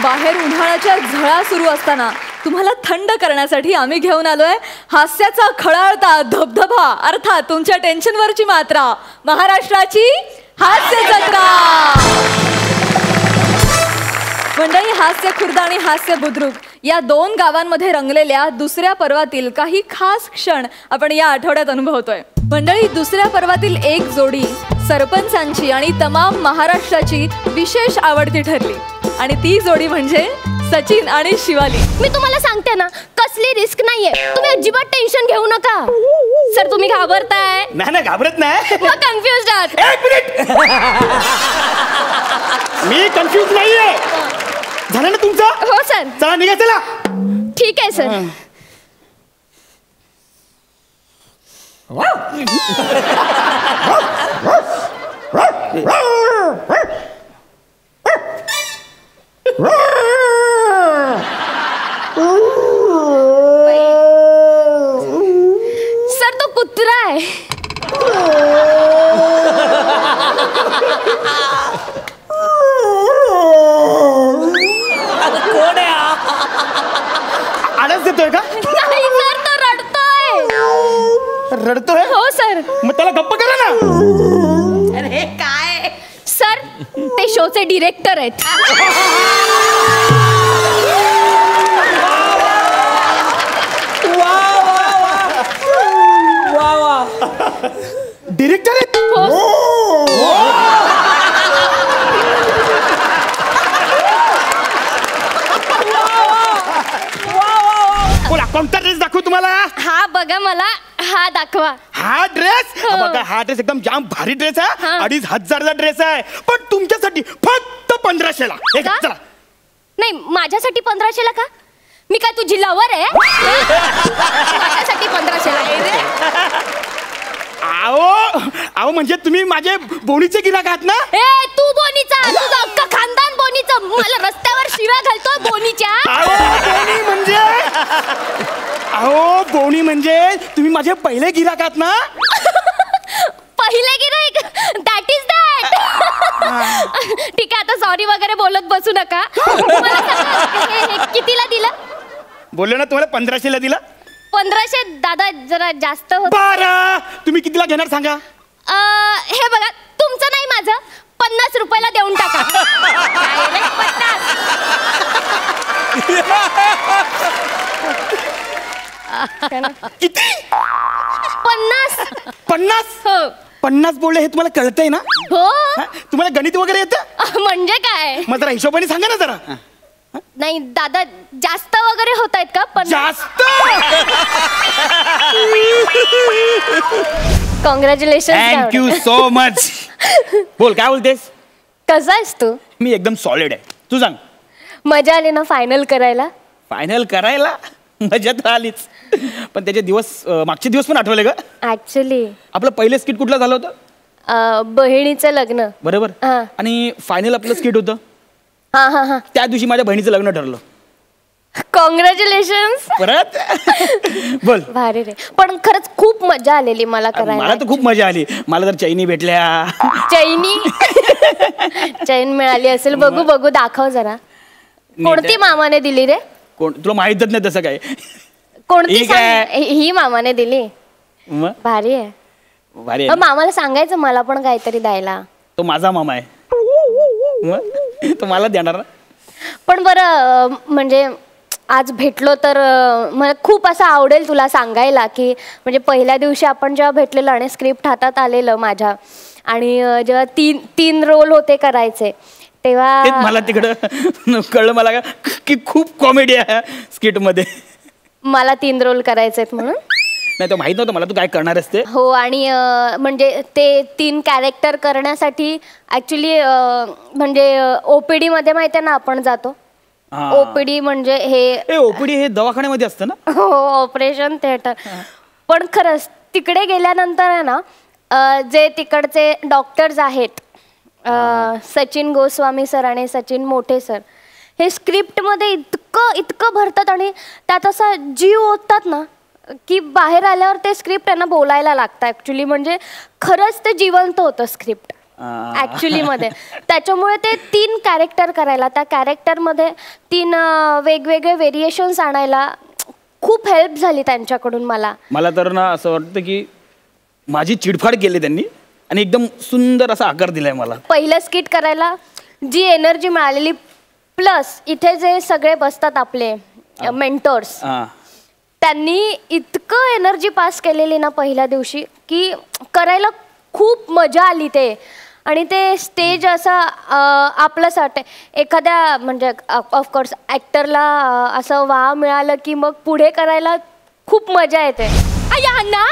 बाहेर उन्हाळ्याच्या झळा सुरू असताना तुम्हाला थंड करण्यासाठी आम्ही घेऊन आलोय हास्याचा खळाळता धबधबा, अर्थात तुमच्या टेन्शनवरची मात्रा, महाराष्ट्राची हास्य जत्रा. मंडळी, हास्य खुर्द आणि हास्य बुद्रुक या दोन गावांमध्ये रंगलेल्या दुसऱ्या पर्वातील काही खास क्षण आपण या आठवड्यात अनुभवतोय. मंडळी, दुसऱ्या पर्वातील एक जोडी सरपंचांची आणि तमाम महाराष्ट्राची विशेष आवडती ठरली आणि ती जोडी म्हणजे सचिन आणि शिवाली. मी तुम्हाला सांगते ना, कसली रिस्क नाहीये, तुम्ही अजिबात टेन्शन घेऊ नका. सर, तुम्ही घाबरताय? नाही घाबरत नाही. कन्फ्युज आहात? एक मिनिट, मी कन्फ्युज नाहीये. झालं ना तुमचं? हो सर. चला निघा, चला. ठीक आहे सर. सर, तो कुत्रा आहे. कोण आहे? आळस देतोय का? नाही सर, तो रडतोय. रडतोय? हो सर. मग त्याला गप्प करा ना. अरे काय सर, ते शोचे डिरेक्टर आहेत. डिरेक्टर आहेत? बोला, कोणता ड्रेस दाखवू तुम्हाला? हा बघा, मला हा दाखवा. हा ड्रेस बघा, हा ड्रेस एकदम जाम भारी ड्रेस आहे. 2500चा ड्रेस आहे, पण तुमच्यासाठी फक्त 1500ला. चला. नाही, माझ्यासाठी 1500ला का? मी काय तुझी लवर आहे? माझ्यासाठी 1500ला. आओ म्हणजे तुम्ही माझे बोनीचे गिराक आहात ना? ए, तू बोनीचा, तुझं अख्खा खानदान बोनीचं. मला रस्त्यावर शिव्या घालतो बोनीच्या. बोनी म्हणजे तुम्ही माझे पहिले गिराक आहात ना? पहिले गिराईक? That is that. ठीक आहे, आता सॉरी वगैरे बोलत बसू नका. मला सांगा, हे कितीला दिलं? बोललो ना तुम्हाला 1500ला दिला. 1500 दादा जरा जास्त होत. बरं, तुम्ही कितीला घेणार सांगा? हे बघा, तुमचं नाही माझं, 50 रुपयाला देऊन टाका. किती? 50. 50? हो. 50 बोलले हे तुम्हाला कळतंय ना? हो. तुम्हाला गणित वगैरे येतं? म्हणजे काय? मग जरा हिशोबाने सांगा ना जरा. नाही दादा, जास्त वगैरे होत आहेत का? पण जास्त. कॉंग्रॅच्युलेशन. Thank you so much. बोल, काय बोलतेस? कसा आहेस तू? मी एकदम सॉलिड आहे. तू सांग. मजा आली ना फायनल करायला? फायनल करायला मजा तर आलीच, पण त्याचे दिवस, मागचे दिवस पण आठवले का? ऍक्च्युली आपलं पहिलं स्किट कुठलं झालं होतं? बहिणीचं लग्न. बरोबर. आणि फायनल आपलं स्किट होतं. हा. त्या दिवशी माझ्या बहिणीचं लग्न ठरलं. कॉंग्रॅच्युलेशन्स. परत बोल. भारी रे, पण खरंच खूप मजा आलेली मला करायला. मला तर खूप मजा आली. मला तर चैनी भेटल्या. चैन मिळाली असेल. बघू दाखव जरा. कोणती मामाने दिली रे? कोण, तुला माहितच नाही तसं काय? कोणती? ही मामाने दिली. भारी आहे. भारी आहे. मामाला सांगायचं मला पण काहीतरी द्यायला. तो माझा मामा आहे, तो मला देणार ना. पण बरं, म्हणजे आज भेटलो तर मला खूप असं आवडेल तुला सांगायला की म्हणजे पहिल्या दिवशी आपण जेव्हा भेटलेलो आणि स्क्रिप्ट हातात आलेलं माझ्या, आणि जेव्हा तीन रोल होते करायचे तेव्हा मला तिकडं कळलं मला की खूप कॉमेडी आहे स्किट मध्ये. मला 3 रोल करायचे म्हणून. नाही, तो माहित नव्हतं मला तू काय करणार असते. हो, आणि म्हणजे ते 3 कॅरेक्टर करण्यासाठी ऍक्च्युली म्हणजे ओपीडी मध्ये माहिती आहे ना आपण जातो. ओपीडी म्हणजे हे ओपीडी हे दवाखान्यामध्ये असतं ना? हो, ऑपरेशन थिएटर. पण खरंच तिकडे गेल्यानंतर आहे ना, जे तिकडचे डॉक्टर्स आहेत, सचिन गोस्वामी सर आणि सचिन मोठे सर, हे स्क्रिप्टमध्ये इतकं भरतात आणि त्यात असा जीव ओततात ना की बाहेर आल्यावर ते स्क्रिप्ट त्यांना बोलायला लागतं ॲक्च्युली. म्हणजे खरंच ते जिवंत होतं स्क्रिप्ट. ऍक्च्युली मध्ये. त्याच्यामुळे ते 3 कॅरेक्टर करायला, त्या कॅरेक्टरमध्ये 3 वेगवेगळे व्हेरिएशन्स आणायला खूप हेल्प झाली त्यांच्याकडून मला. मला तर ना असं वाटतं की माझी चिडफाड केली त्यांनी आणि एकदम सुंदर असा आकार दिलाय मला. पहिलं स्किट करायला जी एनर्जी मिळालेली, प्लस इथे जे सगळे बसतात आपले मेंटर्स, त्यांनी इतकं एनर्जी पास केलेली ना पहिल्या दिवशी की करायला खूप मजा आली ते. आणि ते स्टेज असं आपलंच वाटतं. एखाद्या म्हणजे ऑफकोर्स ॲक्टरला असं वाव मिळालं की मग पुढे करायला खूप मजा येते. अण्णा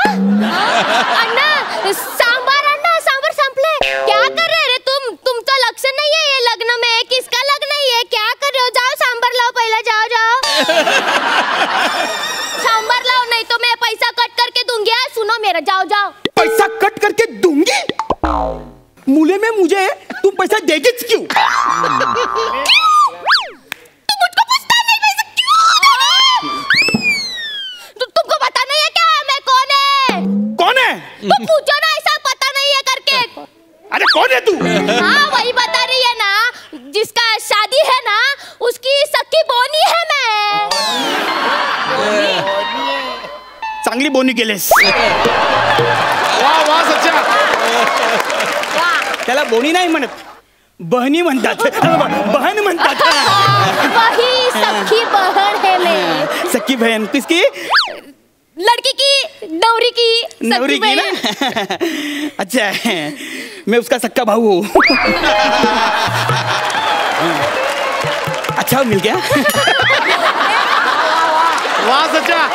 अण्णा सांबार संपले. क्या कर रहे रे तुमचं लक्ष नाहीये ये लग्न में? किसका लग्न है? क्या कर रहे हो? जाओ सांबार लाओ पहले, जाओ सांबार लाओ, नहीं तो मैं पैसा कट करके दूंगी. सुनो मेरा, जाओ. पैसा कट करके दूंगी? मुले में मुझे तुम पैसा देगीच क्यों? तुम मुझको पूछता नहीं पैसा क्यों? तुमको पता नहीं है क्या मैं कौन है? कौन है? तो पूछो ना, ऐसा पता नहीं है करके. अरे कौन है तू? हाँ वही बता रही है ना, जिसका शादी है ना उसकी सखी बोनी है मैं. चांगली बोनी केलेस. वा सच्चा. त्याला बोनी नाही म्हणत, बहनी म्हणतात. बहन म्हणतात. वही सखी बहन है मैं. सखी बहन किसकी? लड़की की, नवरी की, नवरी की ना? अच्छा, मैं उसका सक्का भाऊ हूँ. अच्छा मिल गया. वा सच्चा.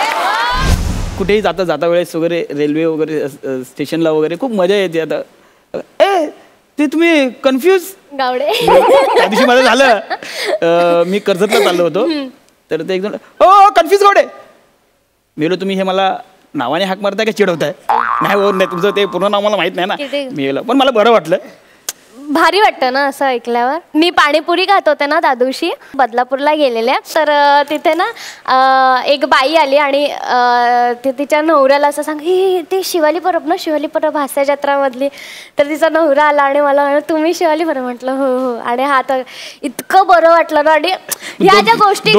कुठेही जाता वेळेस वगैरे रेल्वे वगैरे स्टेशनला वगैरे खूप मजा येते. आता ते तुम्ही कन्फ्यूज गावडे. त्या दिवशी माझं झालं, मी कर्जतला चाललो होतो, तर ते एकदम हो कन्फ्यूज गावडे. मी बोललो तुम्ही हे मला नावाने हाक मारताय का चिडवताय? नाही हो, नाही तुमचं ते पूर्ण नाव मला माहित नाही ना. मी गेलो, पण मला बरं वाटलं. भारी वाटतं ना असं ऐकल्यावर. मी पाणीपुरी खात होते ना त्या दिवशी, बदलापूरला गेलेल्या, तर तिथे ना एक बाई आली आणि तिच्या नवऱ्याला असं सांग, ही ते शिवाली परब ना, शिवाली परब हास्य जत्रामधली. तर तिचा नवरा आला आणि मला म्हणलं तुम्ही शिवाली परब? म्हटलं हो हो. आणि हा तर इतकं बरं वाटलं ना. आणि ह्या ज्या गोष्टी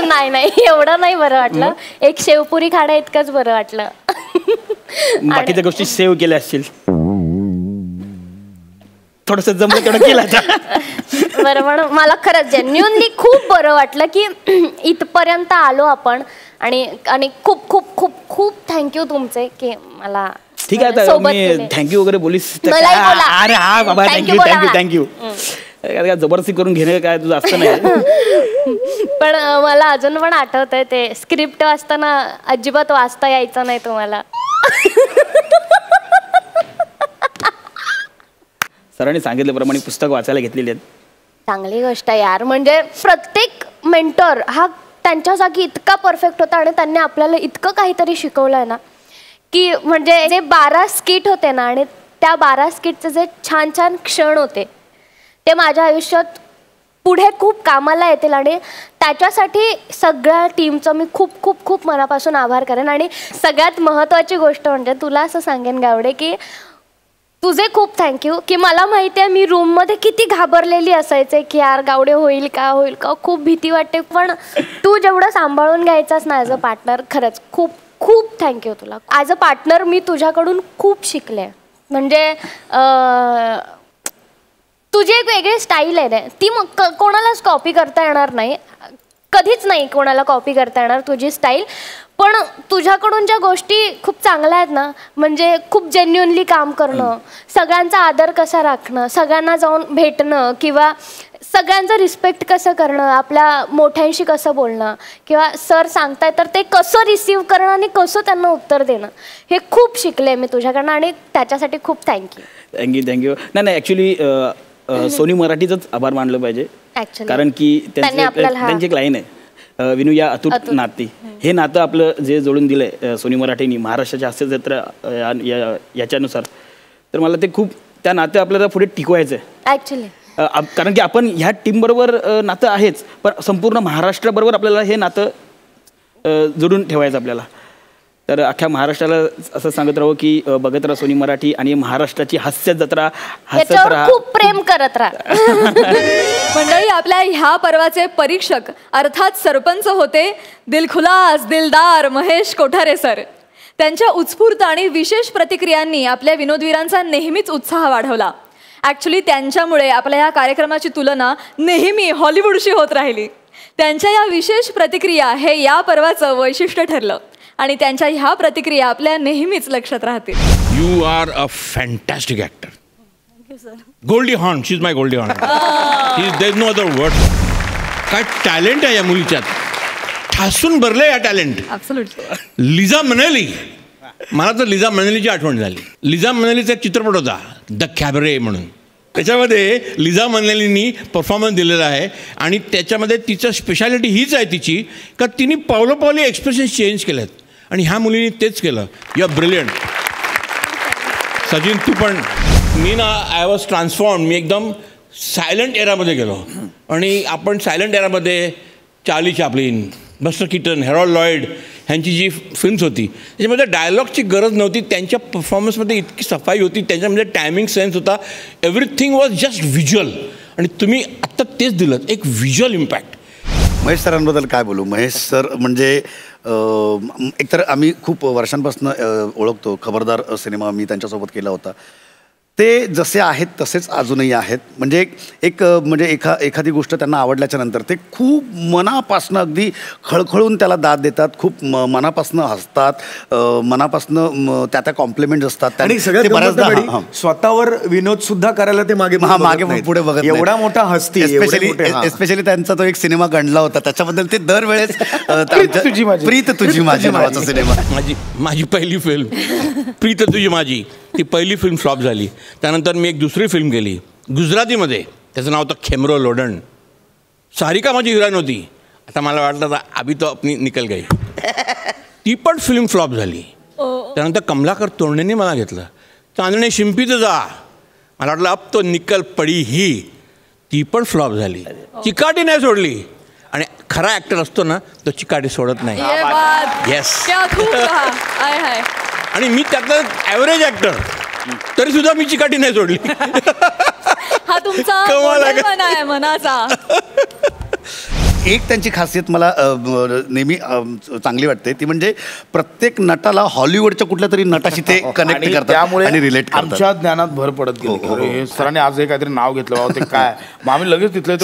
नाही एवढं नाही बरं वाटलं. एक शेवपुरी खाणं इतकंच बरं वाटलं. बाकीच्या गोष्टी सेव्ह केल्या असतील. थोडस जमलं तेवढं केलं. बरं, म्हणून मला खरंच जेन्युअनली खूप बरं वाटलं की इथपर्यंत आलो आपण. आणि खूप खूप खूप खूप थँक्यू तुमचे की मला. ठीक आहे, मी थँक्यू वगैरे बोलीस. अरे हा बाबा, थँक्यू. जबरदस्ती करून घेणे काय तुझं असतं नाही. पण मला अजून पण आठवतंय ते स्क्रिप्ट वाचताना अजिबात वाचता यायचं नाही तुम्हाला. सरांनी सांगितल्याप्रमाणे पुस्तक वाचायला घेतलेली आहेत. चांगली गोष्ट आहे यार. म्हणजे प्रत्येक मेंटर हा त्यांच्या जागी इतका परफेक्ट होता आणि त्यांनी आपल्याला इतकं काहीतरी शिकवलंय ना की म्हणजे जे 12 स्किट होते ना, आणि त्या 12 स्किटचे जे छान छान क्षण होते ते माझ्या आयुष्यात पुढे खूप कामाला येतील. आणि त्याच्यासाठी सगळ्या टीमचं मी खूप खूप खूप मनापासून आभार करेन. आणि सगळ्यात महत्त्वाची गोष्ट म्हणजे तुला असं सांगेन गावडे की तुझे खूप थँक्यू. की मला माहिती आहे मी रूममध्ये किती घाबरलेली असायचे की यार गावडे होईल का, खूप भीती वाटते. पण तू जेवढं सांभाळून घ्यायचास ना ॲज अ पार्टनर, खरंच खूप खूप थँक्यू तुला. ॲज अ पार्टनर मी तुझ्याकडून खूप शिकले. म्हणजे तुझी एक वेगळी स्टाईल आहे रे, ती मग कोणालाच कॉपी करता येणार नाही, कधीच नाही कोणाला कॉपी करता येणार तुझी स्टाईल. पण तुझ्याकडून ज्या गोष्टी खूप चांगल्या आहेत ना, म्हणजे खूप जेन्युअनली काम करणं, सगळ्यांचा आदर कसा राखणं, सगळ्यांना जाऊन भेटणं, किंवा सगळ्यांचं रिस्पेक्ट कसं करणं, आपल्या मोठ्यांशी कसं बोलणं, किंवा सर सांगताय तर ते कसं रिसीव्ह करणं आणि कसं त्यांना उत्तर देणं, हे खूप शिकले मी तुझ्याकडनं. आणि त्याच्यासाठी खूप थँक्यू. नाही ॲक्च्युली सोनी मराठीचंच आभार मानलं पाहिजे. कारण की त्यांची एक लाईन आहे, विनू या अतूट नाती. हे नातं आपलं जे जोडून दिलंय सोनी मराठीनी महाराष्ट्राच्या हास्य जत्रा याच्यानुसार, तर मला ते खूप त्या नातं आपल्याला पुढे टिकवायचं आहे ॲक्च्युली. कारण की आपण ह्या टीमबरोबर नातं आहेच, पण संपूर्ण महाराष्ट्राबरोबर आपल्याला हे नातं जोडून ठेवायचं आपल्याला. तर अख्ख्या महाराष्ट्राला असं सांगत राहू की बघत राहा सोनी मराठी आणि महाराष्ट्राची हास्य जत्रा, हसत राहा, खूप प्रेम करत राहा. मंडळी, आपल्या ह्या पर्वाचे परीक्षक अर्थात सरपंच होते दिलखुलास दिलदार महेश कोठारे सर. त्यांच्या उत्स्फूर्त आणि विशेष प्रतिक्रियांनी आपल्या विनोदवीरांचा नेहमीच उत्साह वाढवला. ॲक्च्युली त्यांच्यामुळे आपल्या या कार्यक्रमाची तुलना नेहमी हॉलिवूडशी होत राहिली. त्यांच्या या विशेष प्रतिक्रिया हे या पर्वाचं वैशिष्ट्य ठरलं आणि त्यांच्या ह्या प्रतिक्रिया आपल्या नेहमीच लक्षात राहतील. You are a fantastic actor. Goldie Hawn, she is my Goldie Hawn. There is no other word. काय टॅलेंट आहे या मुलीच्यात, ठासून भरले या टॅलेंट. लिझा मनेली, मला तर लिझा मनेलीची आठवण झाली. लिझा मनेलीचा एक चित्रपट होता द कॅबरे म्हणून, त्याच्यामध्ये लिझा मनेलीनी परफॉर्मन्स दिलेला आहे आणि त्याच्यामध्ये तिचं स्पेशालिटी हीच आहे तिची का तिने पावलोपावली एक्सप्रेशन चेंज केलेत आणि ह्या मुलीने तेच केलं. You are brilliant. सचिन तू पण. मी ना आय वॉज ट्रान्सफॉर्म. मी एकदम सायलंट एरामध्ये गेलो आणि आपण सायलंट एरामध्ये Charlie Chaplin, Buster Keaton, Harold Lloyd ह्यांची जी फिल्म्स होती त्याच्यामध्ये डायलॉगची गरज नव्हती. त्यांच्या परफॉर्मन्समध्ये इतकी सफाई होती, त्यांच्यामध्ये टायमिंग सेन्स होता. एव्हरीथिंग वॉज जस्ट व्हिज्युअल आणि तुम्ही आत्ता तेच दिलं, एक व्हिज्युअल इम्पॅक्ट. महेश सरांबद्दल काय बोलू. महेश सर म्हणजे एकतर आम्ही खूप वर्षांपासून ओळखतो. खबरदार सिनेमा मी त्यांच्यासोबत केला होता. ते जसे आहेत तसेच अजूनही आहेत. म्हणजे म्हणजे एखादी गोष्ट त्यांना आवडल्याच्या नंतर ते खूप मनापासनं अगदी खळखळून त्याला दाद देतात. खूप मनापासनं हसतात, मनापासनं त्या कॉम्प्लिमेंट्स असतात. आणि सगळ्यात बऱ्याचदा स्वतःवर विनोद सुद्धा करायला ते मागे पुढे बघत एवढा मोठा हस्ती. स्पेशली त्यांचा तो एक सिनेमा गणला होता, त्याच्याबद्दल ते दरवेळेस प्रीत तुझी माझी नावाचा सिनेमा, माझी पहिली फिल्म प्रीत तुझी माझी, ती पहिली फिल्म फ्लॉप झाली. त्यानंतर मी एक दुसरी फिल्म केली गुजरातीमध्ये, त्याचं नाव होतं खेमरो लोडण. सारिका माझी हिरोईन होती. आता मला वाटलं अभी तो अपनी निकल गई, ती पण फिल्म फ्लॉप झाली. त्यानंतर कमलाकर तोरडेने मला घेतलं, चांदणे शिंपीचं जा, मला वाटलं अब तो निकल पडी ही, ती पण फ्लॉप झाली. चिकाटी नाही सोडली आणि खरा ॲक्टर असतो ना तो चिकाटी सोडत नाही. येस. आणि मी त्यातला ॲव्हरेज ॲक्टर तरी सुद्धा मी चिकाटी नाही सोडली. हा तुमचा कमाल आहे मनाचा. एक त्यांची खासियत मला नेहमी चांगली वाटते, ती म्हणजे प्रत्येक नटाला हॉलिवूडच्या कुठल्या तरी नटाशी ते कनेक्ट करतात आणि रिलेट करतात. आमच्या ज्ञानात भर पडत गेली. सरांनी आज हे काहीतरी नाव घेतलं बाबा, ते काय मग आम्ही लगेच तिथलं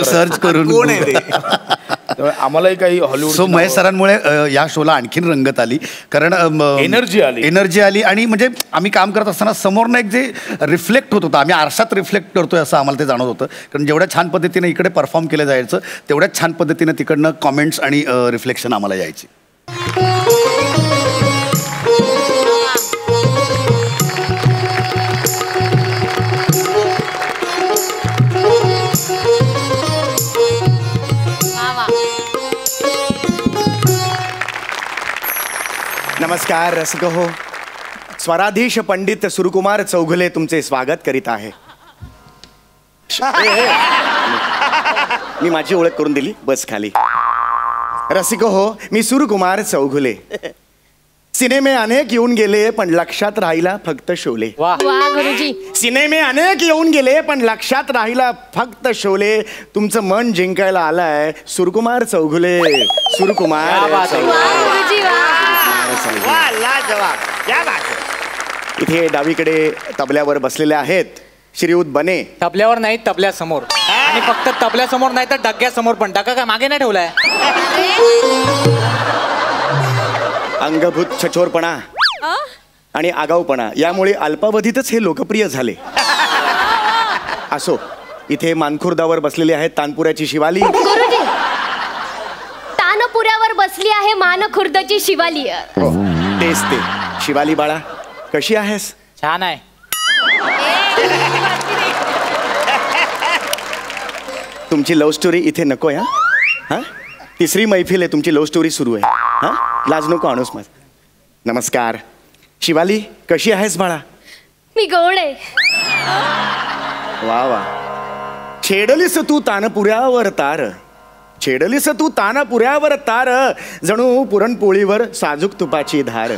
सर्च करून कोण आहे ते आम्हालाही काही हॉलिवूड. सो महेश सरांमुळे या शोला आणखीन रंगत आली, कारण एनर्जी आली. आणि म्हणजे आम्ही काम करत असताना समोरनं एक जे रिफ्लेक्ट होत होतं, आम्ही आरशात रिफ्लेक्ट करतोय असं आम्हाला ते जाणवत होतं. कारण जेवढ्या छान पद्धतीने इकडे परफॉर्म केलं जायचं तेवढ्याच छान पद्धतीने तिकडनं कॉमेंट्स आणि रिफ्लेक्शन आम्हाला यायची. नमस्कार रसिक हो. स्वराधीश पंडित सुरकुमार चौघुले तुमचे स्वागत करीत आहे. मी माझी ओळख करून दिली, बस खाली. रसिक हो, मी सुरकुमार चौघुले. सिनेमे अनेक येऊन गेले पण लक्षात राहिला फक्त शोले. गुरुजी. सिनेमे अनेक येऊन गेले पण लक्षात राहिला फक्त शोले. तुमचं मन जिंकायला आलाय सुरकुमार चौघुले. सुरकुमार इथे डावीकडे तबल्यावर बसलेले आहेत श्रीयुत बने. तबल्यावर नाही, तबल्यासमोर. आणि फक्त तबल्यासमोर नाही तर डग्यासमोर पण. डगा काय मागे नाही ठेवलाय. अंगभूत छछोरपणा आणि आगाऊपणा यामुळे अल्पावधीतच हे लोकप्रिय झाले. असो, इथे मानखुर्दावर बसलेले आहेत तानपुऱ्याची शिवाली. तानपुऱ्यावर बसली आहे मानखुर्दची शिवाली. तेच ते. शिवाली बाळा, कशी आहेस? छान आहे. तुमची लव्ह स्टोरी इथे नको या. हा, तिसरी मैफिल आहे, तुमची लव्ह स्टोरी सुरू आहे. हा, लाज नको आणूस माझ. नमस्कार शिवाली, कशी आहेस बाळा? मी गोड आहे. वा वा. छेडलीस तू तानपुऱ्यावर तार, छेडलीस तू ताना पुऱ्यावर तार, जणू पुरणपोळीवर साजूक तुपाची धार.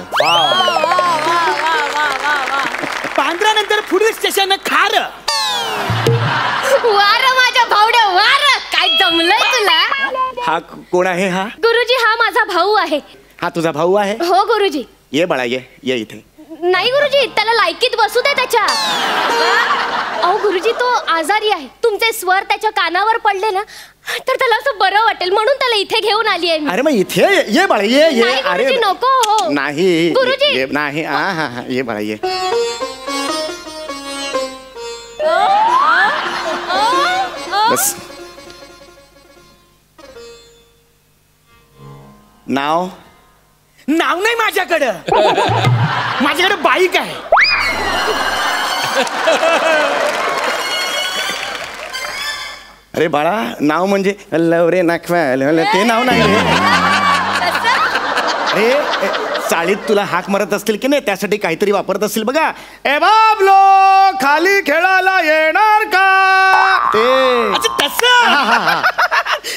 पांढऱ्यानंतर पुढील स्टेशन खार. वार माझ्या भावड्या वार, काय जमलंय तुला. हा कोण आहे हा? गुरुजी हा माझा भाऊ आहे. हा तुझा भाऊ आहे? हो गुरुजी. ये बाळा ये इथे. नाही गुरुजी, त्याला लायकीत बसू दे त्याच्या. अहो गुरुजी तो आजारी आहे, तुमचे स्वर त्याच्या कानावर पडले ना तर त्याला असं बरं वाटेल, म्हणून त्याला इथे घेऊन आली आहे मी. अरे मग इथे ये बाळा ये. नाही गुरुजी, नको. हो नाही गुरुजी. नाही. हा ये बाळा ये. बस. नाव नाही माझ्याकडं. माझ्याकडे बाईक आहे. अरे बाळा, नाव म्हणजे लवरे नाखवा ते नाव नाही रे. अरे चाळीत तुला हाक मारत असतील की नाही, त्यासाठी काहीतरी वापरत असतील बघा. ए बाबलो, खाली खेळायला येणार का ते.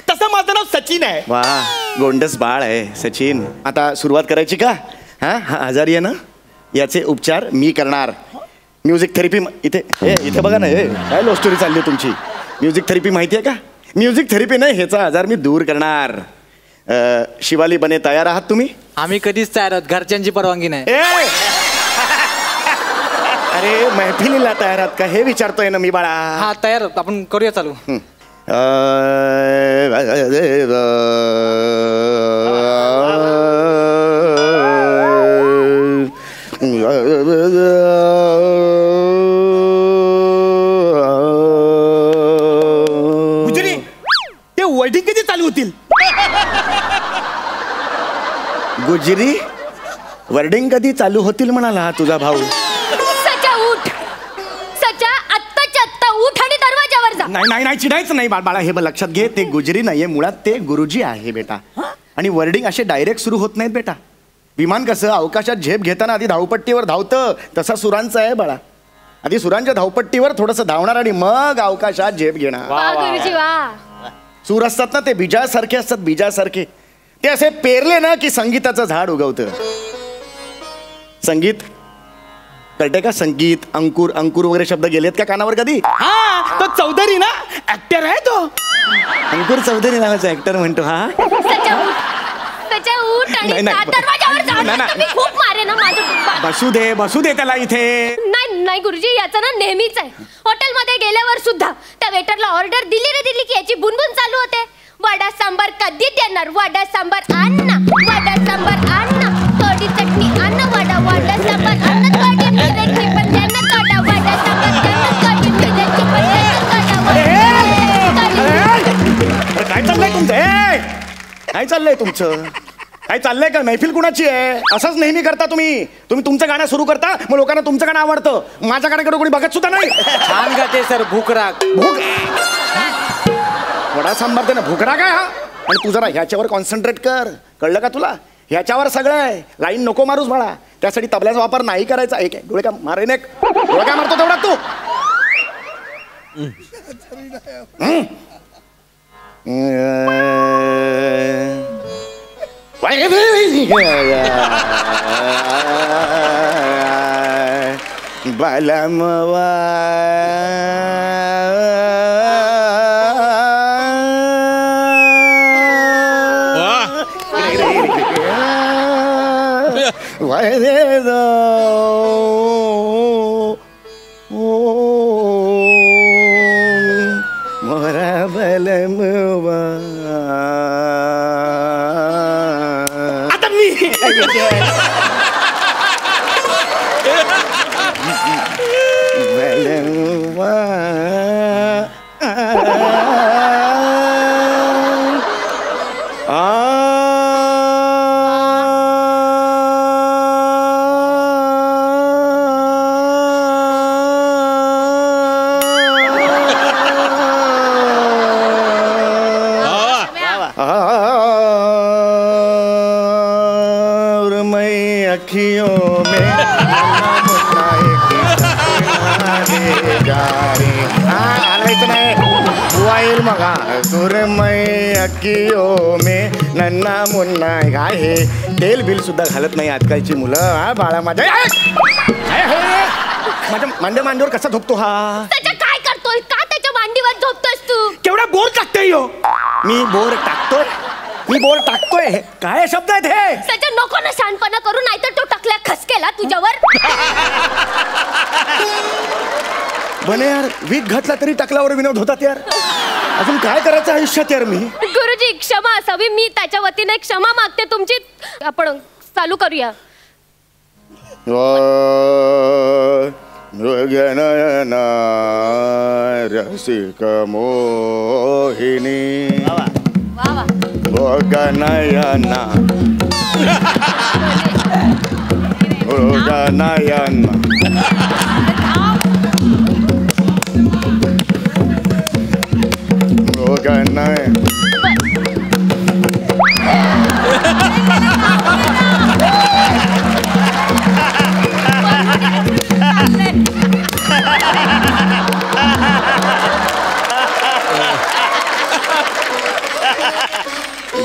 तसं माझं नाव सचिन आहे. वा, गोंडस बाळ आहे सचिन. आता सुरुवात करायची का? हा आजारी आहे ना, याचे उपचार मी करणार. म्युझिक थेरपी इथे बघा ना. काय लो स्टोरी चालली तुमची. म्युझिक थेरपी माहिती आहे का? म्युझिक थेरपी नाही, ह्याचा आजार मी दूर करणार. शिवाली बने तयार आहात तुम्ही? आम्ही कधीच तयार आहोत, घरच्यांची परवानगी नाही. अरे मैफिलीला तयार आहात का हे विचारतोय ना मी बाळा. हा तयार आहोत, आपण करूया चालू. गुजरी, ते वर्डिंग कधी चालू होतील? गुजरी, वर्डिंग कधी चालू होतील म्हणाला तुझा भाऊ. सचा उठ, सचा आत्ताच्या आत्ता उठ आणि दरवाजावर जा. नाही चिडायचं नाही बाळा. हे लक्षात घे, ते गुजरी नाहीये, मुळात ते गुरुजी आहे बेटा. आणि वर्डिंग असे डायरेक्ट सुरू होत नाहीत बेटा. विमान कसं अवकाशात झेप घेताना आधी धावपट्टीवर धावतं, तसा सुरांचं आहे बाळा. आधी सुरांच्या धावपट्टीवर थोडंसं धावणार आणि मग अवकाशात झेप घेणार. वा गुरुजी वा. सूर असतात ना ते बीजासारखे असतात, बीजासारखे. ते असे पेरले ना की संगीताचं झाड उगवतं. संगीत कळते का? संगीत, अंकुर वगैरे शब्द गेलेत का कानावर कधी? हा, तो चौधरी ना, ऍक्टर आहे तो. अंकुर चौधरी नावाचा ऍक्टर म्हणतो. हा सचा उठ आणि दरवाजावर जा. तुम्ही खूप मारे ना माझं. बसू दे त्याला इथे. नाही गुरुजी, याचं ना नेहमीच आहे. हॉटेलमध्ये गेल्यावर सुद्धा त्या वेटरला ऑर्डर दिली की याची बुनबुन चालू होते. वडा सांबार कधी देणार? वडा सांबार आण ना, वडा सांबार आण ना, थोडी चटणी आण ना, वडा सांबार आण ना, थोडी मिरची पण द्या ना, थोडा वडा सांबार द्या ना, थोडी मिरची पण द्या ना, काय चाललंय तुमचं? काय चाललंय तुमचं? काय चाललंय का? मैफिल कुणाची आहे? असंच नेहमी करता तुम्ही तुमचं गाणं सुरू करता, मग लोकांना तुमचं गाणं आवडतं, माझ्या गाण्याकडे कोणी बघत सुद्धा नाही. छान गाते सर. भूक वडा सांबार दे ना, भुकरा काय हा? आणि तू जरा ह्याच्यावर कॉन्सन्ट्रेट कर, कळलं का तुला? ह्याच्यावर सगळं आहे. लाईन नको मारूस बाळा. त्यासाठी तबल्याचा वापर नाही करायचा. एक डोळे का मारेन, एक डोळे काय मारतो तेवढा तू. बालमवा मोरा बलमवा. आता मी बलमवा का सुरमई अक्कियो में नन्ना मुन्ना आहे. तेल बिल सुद्धा घालत नाही आजकालची मुलं. हा बाळा माझ्या माझ्या मांड्या मांडीवर कसा झोपतो हा? त्याच्या काय करतोय? का त्याच्या मांडीवर झोपतोयस तू? केवढा बोर टाकतोय यो. मी बोर टाकतोय? मी बोर टाकतोय? काय शब्द आहेत हे? त्याच्या नको ना शहाणपणा करू, नाहीतर तो टाकल्या खसकेला तुझ्यावर. बने यार, वीक घातला तरी टाकल्यावर विनोद होतात यार. अजून काय करायचं आयुष्यात यार मी? गुरुजी क्षमा असावी, मी त्याच्या वतीने क्षमा मागते तुमची. आपण चालू करूया. मृगनयना रसिक मोहिनी मृगनयना मृगनयना मृगनय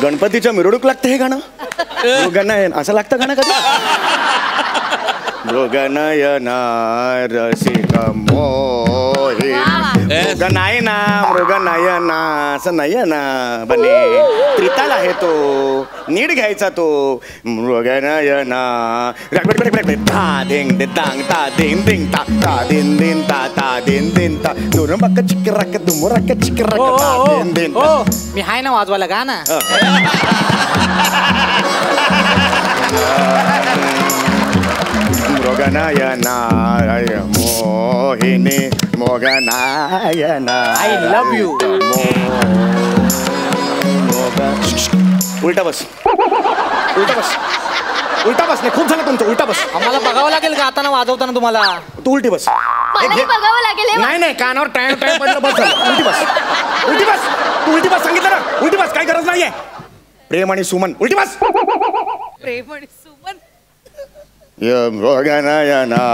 गणपतीच्या मिरवणूक लागते हे गाणं. मृगनयन असं लागतं गाणं कधी? मृगनयना रसिक मोहि मृगनयना मृगनयना असं नयना बने त्रिताल आहे तो, नीट घ्यायचा तो. मृगनयना ता देंग दे तांग ता देंग देंग ता ता दिन दिन ता ता दिन दिन ता दुरंबक चिकरक दुमरक चिकरक ता दिन दिन. मी हाय ना वाजवायला गा ना. मृगनयना मोहिनी मृगनयना आय लव्ह यू. उलटा बस, उलटा बस, उलटा बस. नाही खूप झालं तुमचं, उलटा बस. आम्हाला बघावं लागेल का आता वाजवताना तुम्हाला? तू उलटी बस. मलाही बघावं लागेल हे. नाही नाही कानावर टाइम टाइम पडलं बस झालं. उलटी बस, उलटी बस. तू उलटी बस सांगितलं ना, उलटी बस. काय गरज नाहीये. प्रेम आणि सुमन उलटी बस. प्रेम आणि सुमन. मृगनयना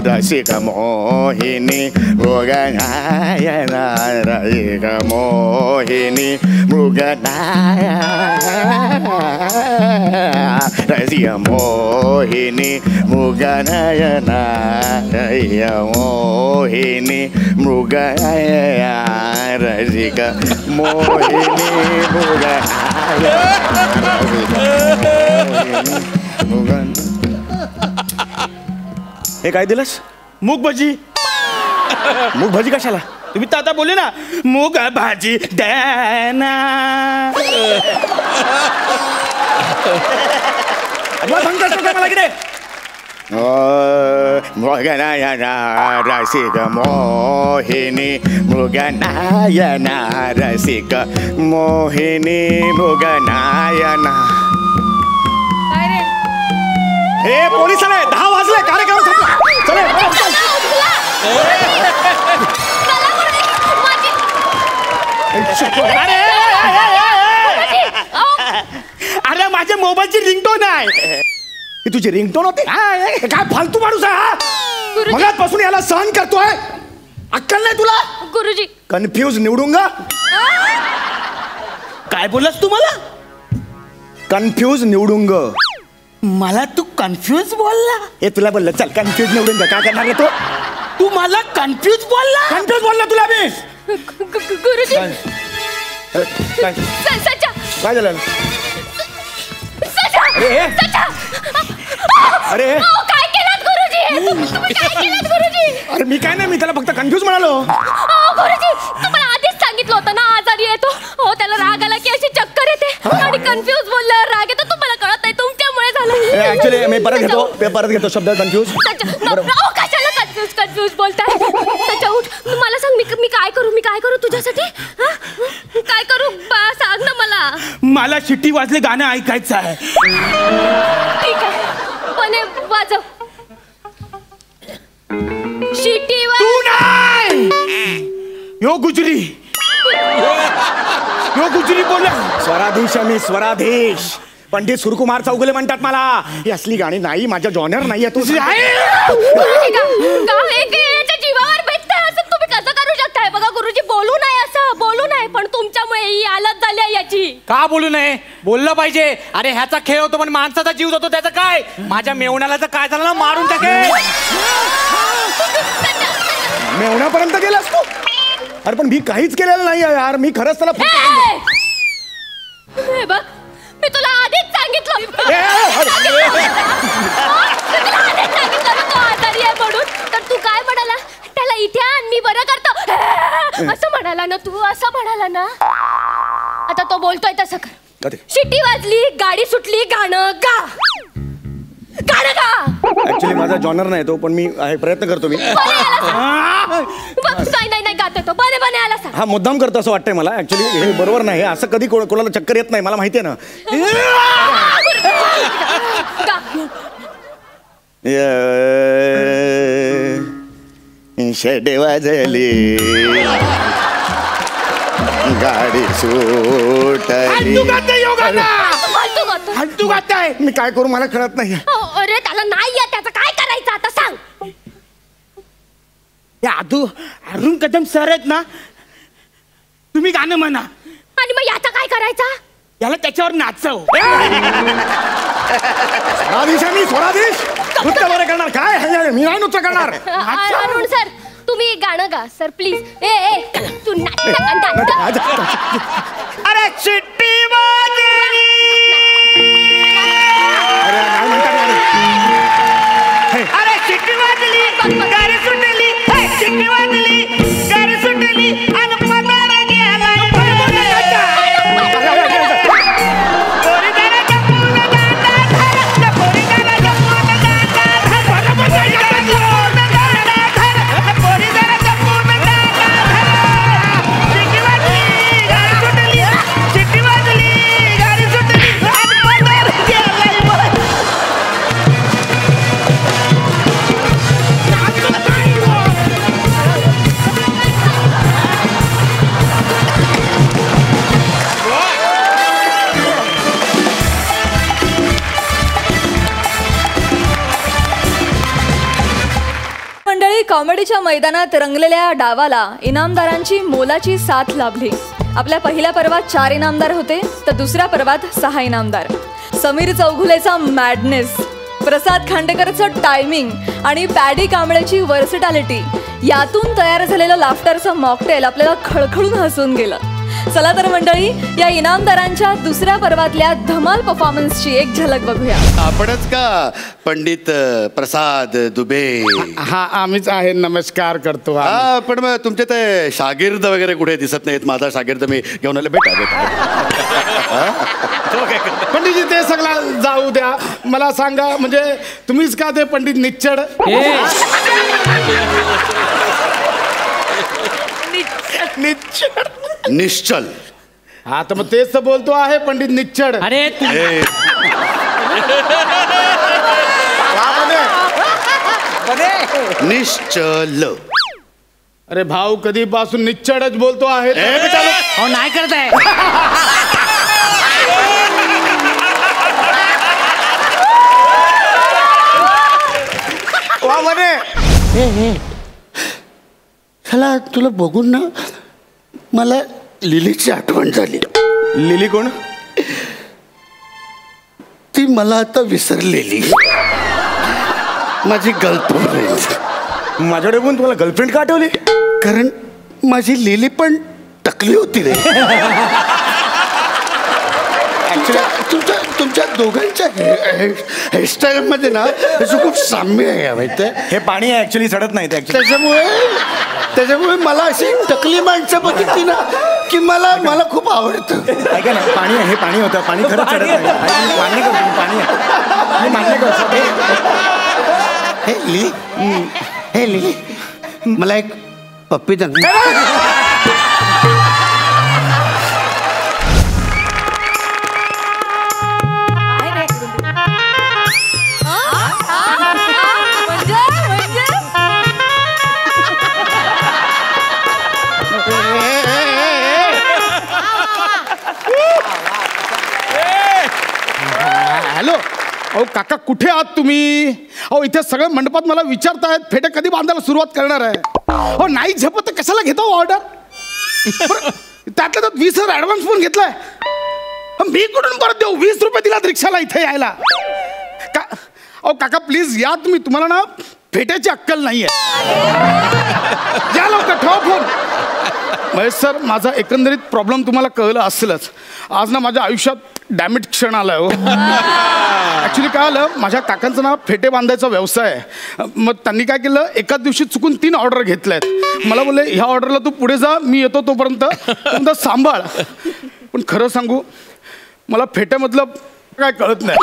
रसिक मोहिनी मृगनयना रसिक मोहिनी मृगनयना रसिक मोहिनी मृगनयना रसिक मोहिनी मृगनयना रसिक मोहिनी मृगनयना. हे काय दिलंस? मूग भाजी. मूग भाजी कशाला? तुम्ही तर आता बोलले ना मूग भाजी द्याना. मला किती मृगनयना रसिक मोहिनी मृगनयना रसिक मोहिनी मृगनयना. हे पोलीस आले, 10 वाजले, कार्यक्रम संपला. चले अरे माझ्या मोबाईलची रिंगटोन आहे. ही तुझी रिंगटोन होती? काय फालतू माणूस आहे हा? मगाचपासून याला सहन करतोय. अक्कल नाही तुला? गुरुजी कन्फ्यूज निवडूंगा. काय बोललास तू मला? कन्फ्यूज निवडूंग. मला तू कन्फ्यूज बोलला? हे तुला बोललं चल कन्फ्यूज निवडून काय करणार आहे तो? तू मला कन्फ्यूज बोलला? कन्फ्यूज बोलला तुला मी? गुरुजी काय सचा काय झालं? सचा अरे सचा. अरे काय केलं गुरुजी? तुम्ही काय केलं गुरुजी? अरे मी काय नाही, मी त्याला फक्त कन्फ्यूज म्हणालो. गुरुजी तुम्हाला आधीच सांगितलं होतं ना आजारी येतो. हो त्याला राग आला की अशी चक्कर येते आणि कन्फ्यूज बोलल्यावर राग येतो. तुम्हाला कळत नाही, तुमच्यामुळे झालं. ऍक्च्युली मी परत घेतो शब्द कन्फ्यूज. कशाला कन्फ्यूज बोलताय? त्याच्या उठ मला सांग, मी काय करू तुझ्यासाठी? काय करू सांग ना मला. मला शिट्टी वाजले गाणं ऐकायचं आहे. ठीक आहे पण वाजव. शिट्टी तू नाही, यो गुजरी बोलला. स्वराधीश मी स्वराधीश. पंडित सुरकुमार चौगुले म्हणतात मला. ही असली गाणी नाही, माझ्या जॉनर नाहीये. तुझी जीवावर बेतताय असं तुम्ही कसं करू शकताय? बघा गुरुजी बोलू नाही, असं बोलू नाही. पण तुमच्यामुळे ही हालत झाली आहे याची. का बोलू नये? बोललं पाहिजे. अरे ह्याचा खेळ होतो पण माणसाचा जीव जातो त्याचं काय? माझ्या मेवण्याला जर काय झालं ना मारून टाकेल. मेवण्यापर्यंत गेलास तू? अरे पण मी काहीच केलेलं नाही यार. मी खरंच त्याला हे बघ मी तुला आधीच सांगितलं तो आजारी आहे म्हणून. तर तू काय म्हणाला? त्याला इथे आण मी बरं करतो असं म्हणाला ना तू. असं म्हणाला ना. आता तो बोलतोय तसं कर. शिट्टी वाजली गाडी सुटली गाणं गा. गाणं गा. ऍक्च्युली माझा जॉनर नाही तो पण मी प्रयत्न करतो. मी नाही गातो तो. बरे बने आला सांग. हा मुद्दाम करतो असं वाटतंय मला. ऍक्च्युली हे बरोबर नाही. असं कधी कोणाला चक्कर येत नाही मला माहिती आहे ना. शेडे वाजली गाडी सुटली. तू गाताय. मी काय करू मला कळत नाही. अरे त्याला नाही येत त्याचं काय करायचं आता सांग. अरुण कदम सर आहेत ना तुम्ही गाणं म्हणा आणि मग याचा काय करायचा? याला त्याच्यावर नाचव. स्वराधीश नृत्य बरं करणार काय? मी नाही नृत्य करणार. अरुण सर तुम्ही गाणं गा सर प्लीज. ए तू अरे चिट्टी वाजली. अरे चिट्टी वाजली गाडी सुटली. चिट्टी वाजली गाडी सुटली आणि पगार गेला. कॉमेडीच्या मैदानात रंगलेल्या डावाला इनामदारांची मोलाची साथ लाभली. आपल्या पहिल्या पर्वात 4 इनामदार होते तर दुसऱ्या पर्वात 6 इनामदार. समीर चौघुलेचा मॅडनेस, प्रसाद खांडेकरचं टायमिंग आणि पॅडी कांबळेची वर्सिटॅलिटी यातून तयार झालेलं लाफ्टरचं मॉकटेल आपल्याला खळखळून हसून गेलं. चला तर मंडळी या इनामदारांच्या दुसऱ्या पर्वातल्या धमाल परफॉर्मन्सची एक झलक बघूया. आपणच का पंडित प्रसाद दुबे? हा आम्हीच आहे. नमस्कार करतो. हा पण मग तुमचे ते शागिर्द वगैरे कुठे दिसत नाहीत. माझा शागिर्द मी घेऊन आले. बेटा पंडितजी ते सगळं जाऊ द्या. मला सांगा म्हणजे तुम्हीच का ते पंडित निच्चड? निश्चल. हा तर मग तेच तर बोलतो आहे पंडित निच्चड. अरे निश्चल. अरे भाऊ कधीपासून निच्चडच बोलतो आहे. नाही करताय. चला तुला बघून ना मला लिलीची आठवण झाली. लिली कोण? ती मला आता विसरलेली माझी गर्लफ्रेंड. माझ्याकडे पण तुम्हाला गर्लफ्रेंड का आठवली? कारण माझी लिली पण टकली होती रे. तुमच्या दोघांच्या हेअरस्टाईल मध्ये ना त्याचं खूप साम्य आहे माहिती आहे. हे पाणी आहे ऍक्च्युली सडत नाही. त्याच्यामुळे मला अशी टकली माणसं बघितली ना की मला खूप आवडतं. ऐका ना पाणी आहे. हे पाणी होतं. पाणी खरंच चढत नाही. मान्य करतो पाणी आहे. मी मान्य करतो. हे लिली मला एक पप्पी दे. हॅलो अहो काका कुठे आहात तुम्ही? अहो इथे सगळे मंडपात मला विचारतायत फेटे कधी बांधायला सुरुवात करणार आहे. हो नाही झेपत तर कशाला घेतो ऑर्डर? त्यातल्या त्यात 20,000 ऍडव्हान्स पण घेतलाय. मी कुठून परत देऊ? 20 रुपये दिलात रिक्षाला इथे यायला. अहो काका प्लीज या तुम्ही, तुम्हाला ना फेट्याची अक्कल नाहीये. या लवकर, ठेवा फोन. महेश सर, माझा एकंदरीत प्रॉब्लेम तुम्हाला कळलं असेलच. आज ना माझ्या आयुष्यात डॅमेज क्षण आलाय हो. ॲक्च्युली काय आलं, माझ्या काकांचं ना फेटे बांधायचा व्यवसाय आहे. मग त्यांनी काय केलं, एकाच दिवशी चुकून 3 ऑर्डर घेतल्यात. मला बोलले ह्या ऑर्डरला तू पुढे जा, मी येतो तोपर्यंत सांभाळ. पण खरं सांगू, मला फेट्यामधलं काय कळत नाही.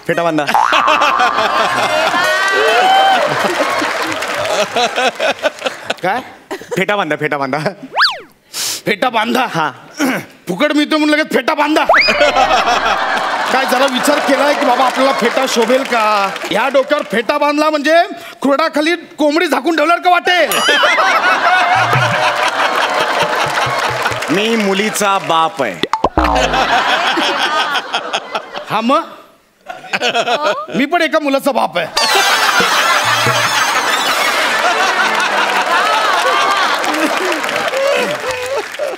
फेटा बांधा. काय? फेटा बांधा, फेटा बांधा. फेटा बांधा? हा. फुकट मिळतो म्हणून लगेच फेटा बांधा? काय जरा विचार केलाय की बाबा आपल्याला फेटा शोभेल का? ह्या डोक्यावर फेटा बांधला म्हणजे खुरडाखाली कोंबडी झाकून ठेवल्यावर का वाटेल? मी मुलीचा बाप आहे. हा मग मी पण एका मुलाचा बाप आहे.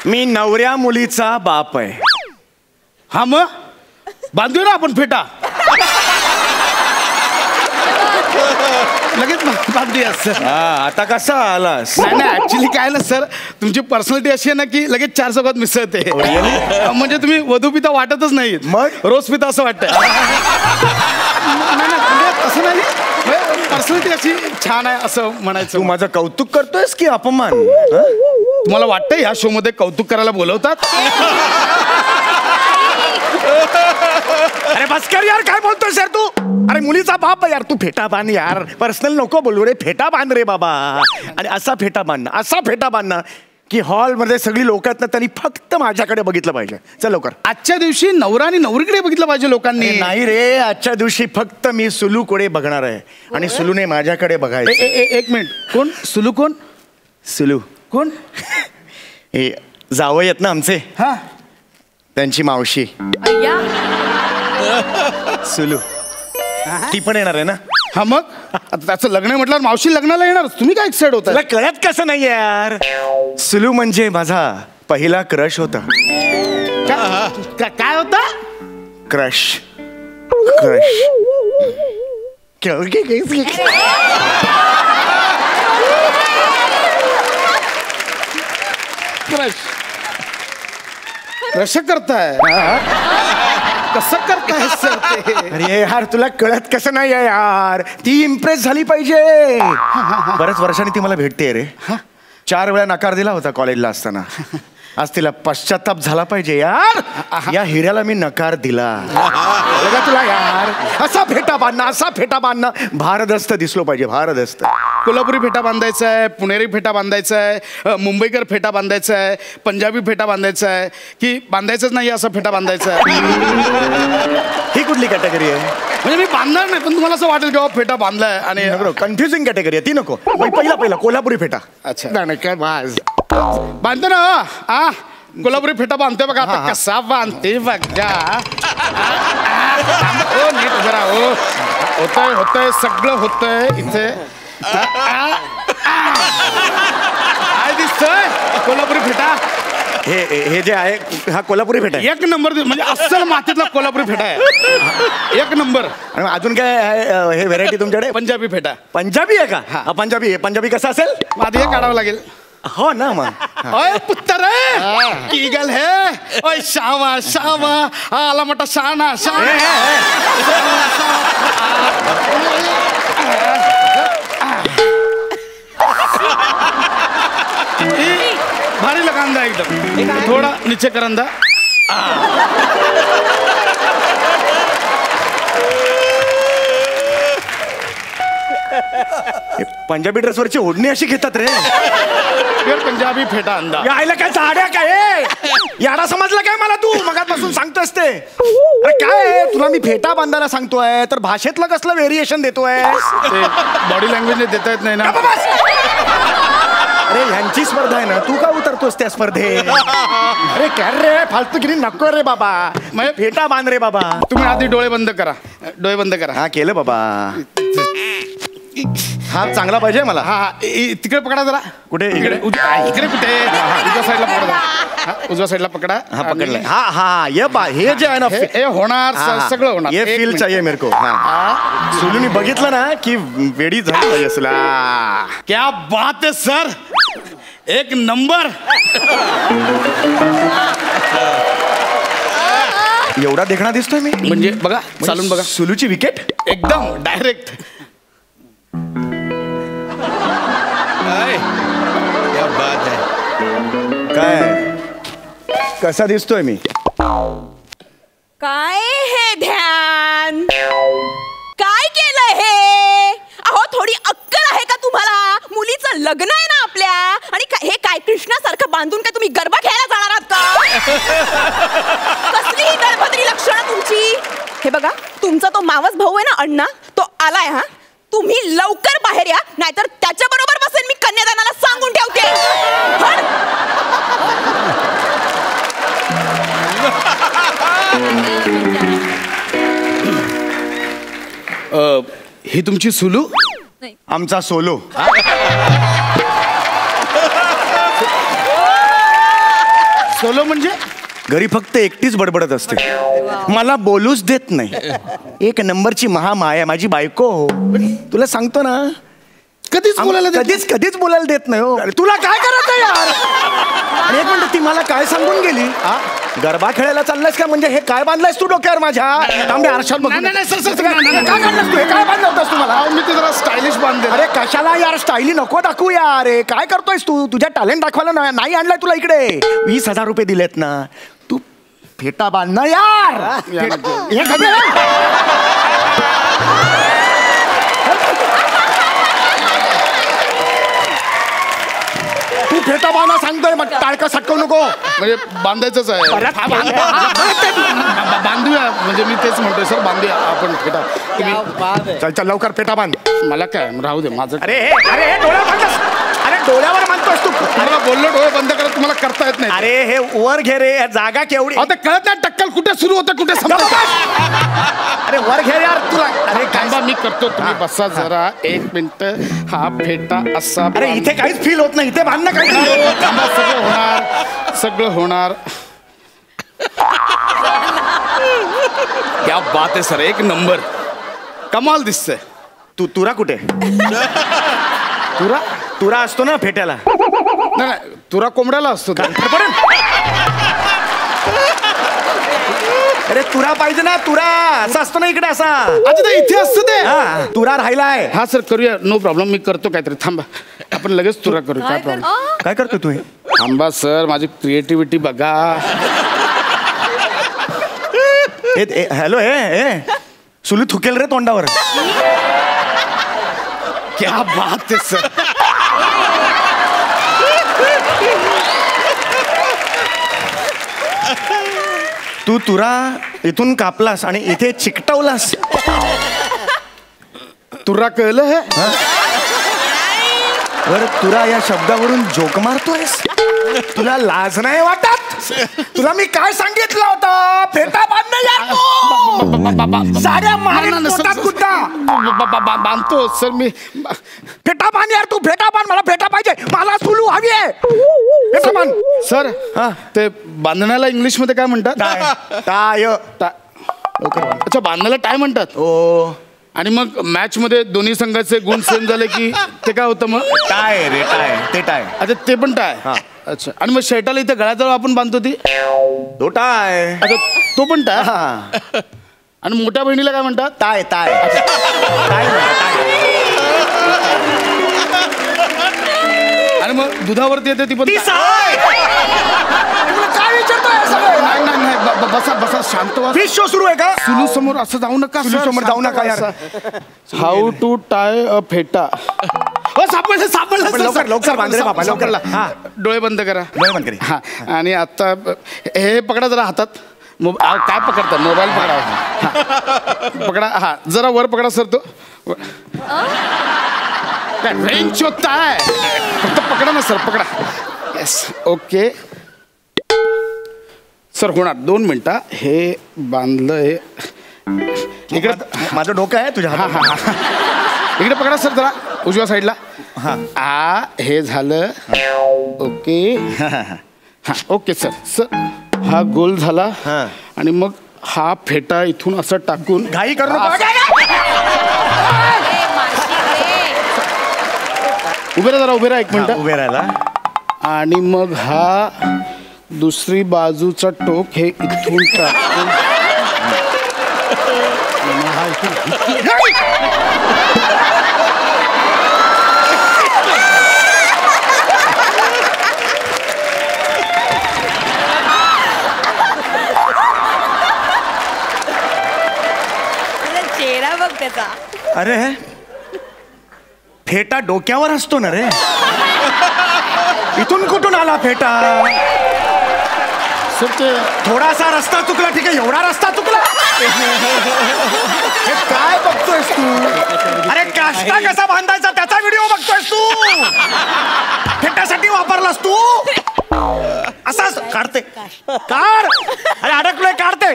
मी नवऱ्या मुलीचा बाप आहे. हा मग बांधूया ना आपण फेटा. लगेच बांधूया सर. आता कसा आलास? नाही ऍक्च्युली काय ना सर, तुमची पर्सनॅलिटी अशी आहे ना की लगेच 4 चौघात मिसळते. म्हणजे तुम्ही वधू पिता वाटतच नाही, मग रोज पिता असं वाटतं. असं नाही, पर्सनॅलिटी अशी छान आहे असं म्हणायचं. तू माझं कौतुक करतोयस की अपमान? तुम्हाला वाटतं ह्या शो मध्ये कौतुक करायला बोलवतात? अरे बस कर यार, काय बोलतोय सर तू? अरे मुलीचा बाप आहे यार, तू फेटा बांध यार. पर्सनल नको बोलू रे, फेटा बांध रे बाबा. आणि असा फेटा बांधणं, असा फेटा बांधणं की हॉलमध्ये सगळी लोक आहेत ना, त्यांनी फक्त माझ्याकडे बघितलं पाहिजे. चल लवकर. आजच्या दिवशी नवरा आणि नवरीकडे बघितलं पाहिजे लोकांनी. नाही रे, आजच्या दिवशी फक्त मी सुलूकडे बघणार आहे आणि सुलूने माझ्याकडे बघायचं. एक मिनिट, कोण सुलू? कोण सुलू? कोण? हे जावई आहेत ना आमचे, हा, त्यांची मावशी सुलू. ती पण येणार आहे ना? हा मग आता त्याचं लग्न म्हटल्यावर मावशी लग्नाला येणार. तुम्ही काय एक्साइड होता? तुला कळत कसं नाही यार? सुलू म्हणजे माझा पहिला क्रश होता. काय होता? क्रश. क्रश. कसं करताय? कसं करताय सर ते? अरे यार, तुला कळत कसं नाही आहे यार? ती इम्प्रेस झाली पाहिजे. बऱ्याच वर्षांनी ती मला भेटते रे. 4 वेळा नकार दिला होता कॉलेजला असताना. आज तिला पश्चाताप झाला पाहिजे यार. या हिऱ्याला मी नकार दिला. तुला यार असा फेटा बांधणं, असा फेटा बांधणं भारदस्त दिसलो पाहिजे. भारदस्त. कोल्हापुरी फेटा बांधायचा आहे, पुणेरी फेटा बांधायचा आहे, मुंबईकर फेटा बांधायचा आहे, पंजाबी फेटा बांधायचा आहे, की बांधायचंच नाही असा फेटा बांधायचा आहे? ही कुठली कॅटेगरी आहे? म्हणजे मी बांधणार नाही, पण तुम्हाला असं वाटेल की फेटा बांधलाय. आणि कन्फ्युजिंग कॅटेगरी आहे ती, नको. पहिला कोल्हापुरी फेटा. अच्छा, नाही काय बाज बांधतो ना. कोल्हापुरी फेटा बांधतोय बघा. आता कसा बांधते बघा. नीट जरा हो. होतंय होतंय सगळं होतंय इथे. काय दिसतंय? कोल्हापुरी फेटा. हे जे आहे हा कोल्हापुरी फेटा. 1 नंबर. म्हणजे अस्सल मातीतला कोल्हापुरी फेटा आहे. 1 नंबर. आणि अजून काय हे व्हेरायटी तुमच्याकडे? पंजाबी फेटा. पंजाबी आहे का? हा पंजाबी आहे. पंजाबी कसा असेल? आधी हे काढावं लागेल. हो ना मग. ओय पुत्तर ईगल है. ओय शावा शावा. आला मोठा शाना शाना. भारी लगांदा एकदम. थोडा नीचे करंदा. पंजाबी ड्रेसवरची ओढणी अशी घेतात रे. पंजाबी फेटा अंदा. यायला काय झाड्या काय याडा समजला काय मला? तू मगापासून सांगतोस ते. अरे काय तुला मी फेटा बांधायला सांगतोय तर भाषेतलं कसलं व्हेरिएशन देतोय? बॉडी लँग्वेज देता येत नाही ना. अरे ह्यांची स्पर्धा आहे ना, तू का उतरतोस त्या स्पर्धेत? अरे काय रे फालतूगिरी नको रे बाबा. फेटा बांध रे बाबा. तुम्ही आधी डोळे बंद करा. डोळे बंद करा. हा केलं बाबा. हा चांगला पाहिजे मला. हा तिकडे पकडा जरा. कुठे? इकडे इकडे कुठे? उजव्या साईडला पकडा. उजव्या साईडला पकडा. हा पकडलाय. हा हा ये बा हे जे आहे ना हे होणार सगळं होणार. ये फील चाहिए मेरे को. सुलूनी बघितलं ना की वेडी झाली असला. क्या बात है सर, एक नंबर. एवढा देखणा दिसतोय मी. म्हणजे बघा चालून बघा. सुलूची विकेट एकदम डायरेक्ट. क्या बात है. काय कसा दिसतोय मी? काय हे ध्यान, काय केलं हे? अहो थोडी अक्कल आहे का तुम्हाला? मुलीचं लग्न आहे ना आपल्या, आणि हे काय कृष्णासारखं बांधून काय तुम्ही गरबा खेळायला जाणार आहात का? कसली ही दळभद्री लक्षणं तुमची? हे बघा, तुमचा तो मावस भाऊ आहे ना अण्णा, तो आलाय. हा तुम्ही लवकर बाहेर या, नाहीतर त्याच्या बरोबर बसेल मी कन्यादानाला सांगून ठेवते. ही तुमची सुलू? आमचा सोलो. सोलो म्हणजे? घरी फक्त एकटीच बडबडत असते, मला बोलूच देत नाही. एक नंबरची महामाया माझी बायको. तुला सांगतो ना, कधीच बोलायला कधीच बोलायला देत नाही हो. तुला काय करायचं यार? आणि एक मिनिट, ती मला काय सांगून गेली? गरबा खेळायला चाललायस का? म्हणजे हे काय बांधलायस तू डोक्यावर माझ्या? आरशात बघून काय बांधलं होतंस तुम्हाला? मी ते जरा स्टायलिश बांधले. अरे कशाला यार, स्टाईली नको दाखवू यार. रे काय करतोयस तू? तुझ्या टॅलेंट दाखवायला नाही आणलाय तुला इकडे. 20,000 रुपये दिलेत ना, तू फेटा बांध ना यार. तू फेटा बांधा सांगतोय, मग टाळका सटकवू नको. म्हणजे बांधायचंच आहे. बांधूया, म्हणजे मी तेच म्हणतोय सर, बांधूया आपण फेटा. चल चल लवकर फेटा बांध. मला काय राहू दे माझं. अरे अरे डोळ्यावर बांधतोस. अरे डोळ्यावर बांधतोस तू. मला बोललो डोळे बंद करत, तुम्हाला करता येत नाही. अरे हे वर घे रे, जागा केवढी. आता कळत नाही टक्कल कुठे सुरू होतं कुठे संपत. अरे वर घे यार तुला. अरे थांबा मी करतो, तुम्ही बसा जरा 1 मिनिट. हा फेटा असा. अरे इथे काहीच फील होत नाही, इथे बांधणं काय. सगळं होणार, सगळं होणार. क्या बात आहे सर, एक नंबर, कमाल दिसतंय. तुरा कुठे? तुरा असतो ना फेट्याला. नाही तुरा कोंबड्याला असतो. अरे तुरा पाहिजे ना, तुरा असा असतो ना इकडे असा. अच्छा ते इथे असतं ते. तुरा राहिलाय. हा सर करूया, नो प्रॉब्लेम. मी करतो काहीतरी. थांबा आपण लगेच तुरा करू. काय प्रॉब्लेम? काय करतो तू? थांबा सर, माझी क्रिएटिव्हिटी बघा. हॅलो हे सुलू थुकेल रे तोंडावर. क्या बात आहे सर. तू तुरा इथून कापलास आणि इथे चिकटवलास. तुरा कळलं हे? बर तुरा या शब्दावरून जोक मारतोयस? तुला लाज नाही वाटत? तुला मी काय सांगितलं होतं? फेटा बांधणं यार. साड्या बांधतो सर मी. फेटा बांध यार तू. फेटा बांध, मला फेटा पाहिजे. मला सुलू हवी आहे. फेटा बांध सर. ते बांधण्याला इंग्लिश मध्ये काय म्हणतात? टाय. अच्छा बांधण्याला टाय म्हणतात. ओ. आणि मग मॅच मध्ये दोन्ही संघाचे गुण सेम झाले की ते काय होतं मग? टाय रे टाय. ते टाय. अच्छा ते पण टाय. अच्छा. आणि मग शर्टाला इथे गळ्याजवळ आपण बांधतो ती? तो टाय. अच्छा तो पण टाय. आणि मोठ्या बहिणीला काय म्हणतात? टाय. टाय. आणि मग दुधावरती येते ती पण काय विचारतोय? नाही बसा बसा शांत व्हा. फिश शो सुरू आहे का? सुलू समोर असं जाऊ नका. सुलू समोर जाऊ नका यार. हाऊ टू टाय अ फेटा. सापडलं. लवकर बांध रे बाबा, लवकर. डोळे बंद करा. डोळे बंद करी. हा. आणि आता हे पकडा जरा हातात. काय पकडता? मोबाईल पकडा. पकडा. हा जरा वर पकडा सर. तो रेंज होता है. फक्त पकडा ना सर, पकडा. Yes okay sir. होणार 2 मिनिटं. हे बांधलं. हे इकडे माझं डोकं आहे तुझ्या हातात. इकडे पकडा सर जरा उजव्या साईडला. हा हे झालं. ओके हा ओके सर. सर हा गोल झाला आणि मग हा फेटा इथून असं टाकून घाई करू नका. उभे राहा जरा उभे राहा 1 मिनिट. उभे राहिला. आणि मग हा दुसरी बाजूचा टोक हे इथून टाकून चेहरा बघ त्याचा. अरे फेटा डोक्यावर असतो ना रे. इथून कुठून आला फेटा? थोडासा रस्ता चुकला ठीक आहे. एवढा रस्ता चुकला? हे काय बघतोयस तू? अरे काष्टा कसा बांधायचा त्याचा व्हिडिओ बघतोयस तू? फेटासाठी वापरलास तू? असाच काढते काढ. अरे अडकलोय काढते.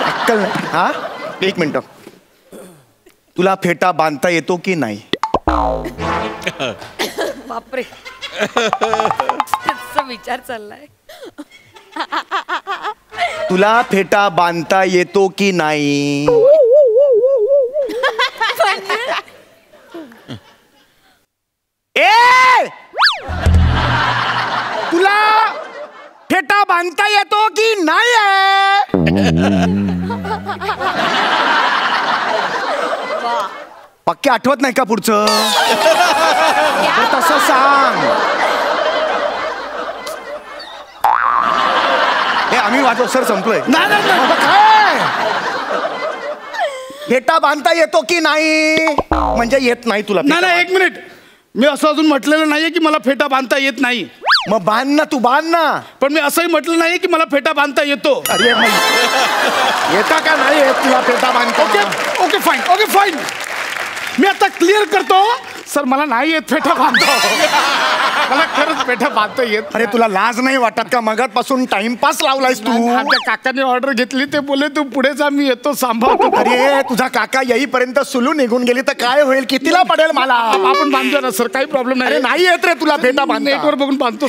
अक्कल नाही. हा 1 मिनिट. तुला फेटा बांधता येतो की नाही? बापरे विचार चाललाय. तुला फेटा बांधता येतो की नाही? तुला फेटा बांधता येतो की नाही? पक्के आठवत नाही का पुढचं? तसं सांग. हे आम्ही वाजव सर संपलोय. काय फेटा बांधता येतो की नाही? म्हणजे येत नाही तुला? नाही 1 मिनिट. मी असं अजून म्हटलेलं नाहीये की मला फेटा बांधता येत नाही. मग बांध ना, तू बांध ना. पण मी असंही म्हटलं नाही की मला फेटा बांधता येतो. अरे येता का नाही येत तुला फेटा बांधता? Okay okay fine okay fine. मी आता क्लिअर करतो सर मला नाही येत फेटा बांधतो. मला खरंच फेटा बांधता येत. अरे तुला लाज नाही वाटत का? मगातपासून टाइमपास लावलायस तू. आमच्या काकाने ऑर्डर घेतली ते बोले तू पुढे जा मी येतो सांभाळतो. अरे तुझा काका येईपर्यंत सुलू निघून गेली तर काय होईल? कितीला पडेल मला? आपण बांधतो ना सर काही प्रॉब्लेम नाही. नाही येत रे तुला फेटा बांधता. नेटवर बघून बांधतो.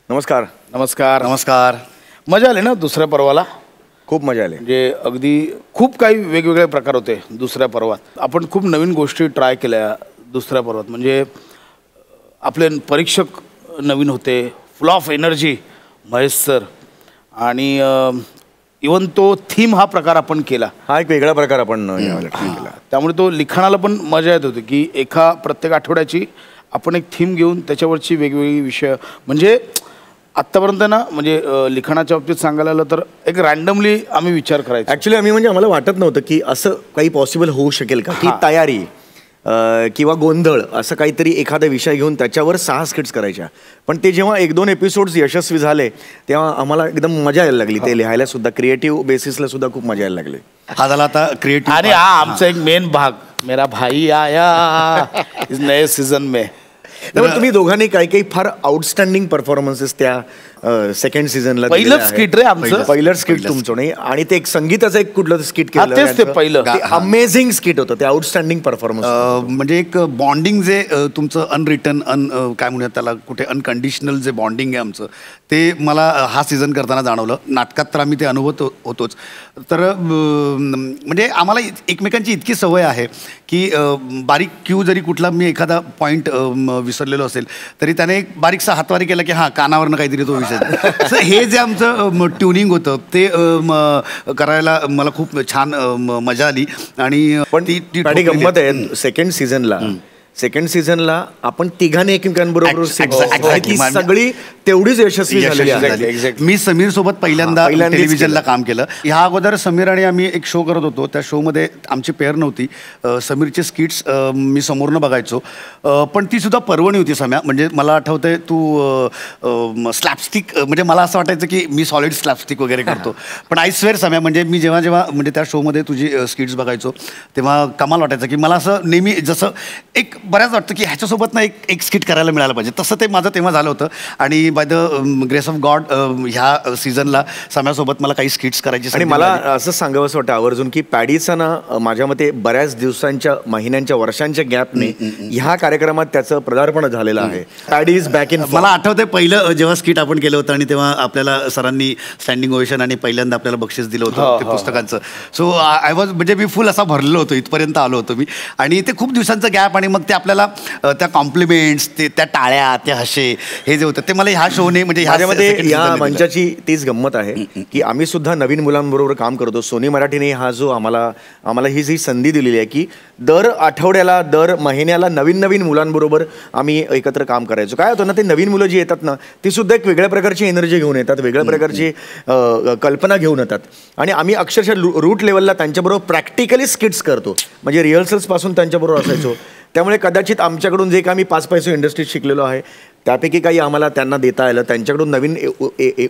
नमस्कार. नमस्कार नमस्कार. मजा आली ना दुसऱ्या पर्वाला? खूप मजा आली. म्हणजे अगदी खूप काही वेगवेगळे प्रकार होते दुसऱ्या पर्वात. आपण खूप नवीन गोष्टी ट्राय केल्या दुसऱ्या पर्वात. म्हणजे आपले परीक्षक नवीन होते. फुल ऑफ एनर्जी महेश सर. आणि इवन तो थीम हा प्रकार आपण केला. हा एक वेगळा प्रकार आपण केला. त्यामुळे तो लिखाणाला पण मजा येत होती की प्रत्येक आठवड्याची आपण एक थीम घेऊन त्याच्यावरची वेगवेगळी विषय. म्हणजे आत्तापर्यंत ना म्हणजे लिखाणाच्या बाबतीत सांगायला आलं तर एक रॅन्डमली आम्ही विचार करायचो. ॲक्च्युली आम्ही म्हणजे आम्हाला वाटत नव्हतं की असं काही पॉसिबल होऊ शकेल का की तयारी किंवा गोंधळ असं काहीतरी एखादा विषय घेऊन त्याच्यावर 6 स्किट्स करायच्या. पण ते जेव्हा 1-2 एपिसोड्स यशस्वी झाले तेव्हा आम्हाला एकदम मजा यायला लागली. ते लिहायला सुद्धा क्रिएटिव्ह बेसिसला सुद्धा खूप मजा यायला लागली. हा झाला आता क्रिएटिव्ह. आणि हा आमचा एक मेन भाग मेरा भाई आया इस नए सीझन में. तुम्ही दोघांनी काही फार आउटस्टँडिंग परफॉर्मन्सेस त्या सेकंड सीझनला पहिलं स्किट रे आमचं. पहिलं स्किट तुमचं नाही. आणि ते एक संगीताचं एक कुठलं स्किट केलं तेच ते पहिलं अमेझिंग स्किट होतं. ते आउटस्टँडिंग परफॉर्मन्स. म्हणजे एक बॉन्डिंग जे तुमचं अनरिटन काय म्हणूयात त्याला कुठे अनकंडिशनल जे बॉन्डिंग आहे आमचं ते मला हा सीझन करताना जाणवलं. नाटकात तर आम्ही ते अनुभवत होतोच. तर म्हणजे आम्हाला एकमेकांची इतकी सवय आहे की बारीक क्यू जरी कुठला मी एखादा पॉईंट विसरलेलो असेल तरी त्याने एक बारीकसा हातवारी केला की हां कानावरनं काहीतरी तो विषय. हे जे आमचं ट्युनिंग होतं ते करायला मला खूप छान मजा आली. आणि पण ती गंमत आहे सेकंड सीझनला सेकंड सीझनला आपण तिघांनी एकमेकांबरोबर Exactly. ती सगळी तेवढीच यशस्वी झालेली आहे. मी समीर सोबत पहिल्यांदा टेलिव्हिजनला काम केलं. ह्या अगोदर समीर आणि आम्ही एक शो करत होतो. त्या शो मध्ये आमची पेअर नव्हती. समीरचे स्किट्स मी समोरनं बघायचो, पण ती सुद्धा पर्वणी होती सम्या. म्हणजे मला आठवतंय तू स्लॅपस्टिक, म्हणजे मला असं वाटायचं की मी सॉलिड स्लॅपस्टिक वगैरे करतो, पण आय स्वेअर सम्या म्हणजे मी जेव्हा म्हणजे त्या शोमध्ये तुझी स्किट्स बघायचो तेव्हा कमाल वाटायचं की मला असं नेहमी जसं एक बऱ्याच वाटतं की ह्याच्यासोबत ना एक स्किट करायला मिळालं पाहिजे. तसं ते माझं तेव्हा झालं होतं. आणि by the grace of God ह्या सीझनला सम्यासोबत मला काही स्किट्स करायची. आणि मला असं सांगावंसं वाटतं आवर्जून की पॅडीचा ना माझ्या मते बऱ्याच दिवसांच्या, महिन्यांच्या, वर्षांच्या गॅपने ह्या कार्यक्रमात त्याचं पदार्पण झालेलं आहे. Paddy is back in. मला आठवतंय पहिलं जेव्हा स्किट आपण केलं होतं आणि तेव्हा आपल्याला सरांनी स्टँडिंग ओवेशन आणि पहिल्यांदा आपल्याला बक्षीस दिलं होतं ते पुस्तकांचं. सो आय वॉज, म्हणजे मी फुल असा भरलेलो होतो, इथपर्यंत आलो होतो मी. आणि ते खूप दिवसांचं गॅप, आणि मग ते आपल्याला त्या कॉम्प्लिमेंट्स, ते त्या टाळ्या, ते हशे, हे जे होतं ते मला ह्या शोने, म्हणजे ह्याच्यामध्ये या मंचाची तीच गंमत आहे की आम्ही सुद्धा नवीन मुलांबरोबर काम करतो. सोनी मराठीने हा जो आम्हाला ही जी संधी दिलेली आहे की दर आठवड्याला, दर महिन्याला नवीन मुलांबरोबर आम्ही एकत्र काम करायचो. काय होतं ना, ते नवीन मुलं जी येतात ना, ती सुद्धा एक वेगळ्या प्रकारची एनर्जी घेऊन येतात, वेगळ्या प्रकारची कल्पना घेऊन येतात. आणि आम्ही अक्षरशः रूट लेवलला त्यांच्याबरोबर प्रॅक्टिकली स्किट्स करतो, म्हणजे रिहर्सल्सपासून त्यांच्याबरोबर असायचो. त्यामुळे कदाचित आमच्याकडून जे काही आम्ही 5 पैसे इंडस्ट्रीत शिकलेलो आहे त्यापैकी काही आम्हाला त्यांना देता आलं, त्यांच्याकडून नवीन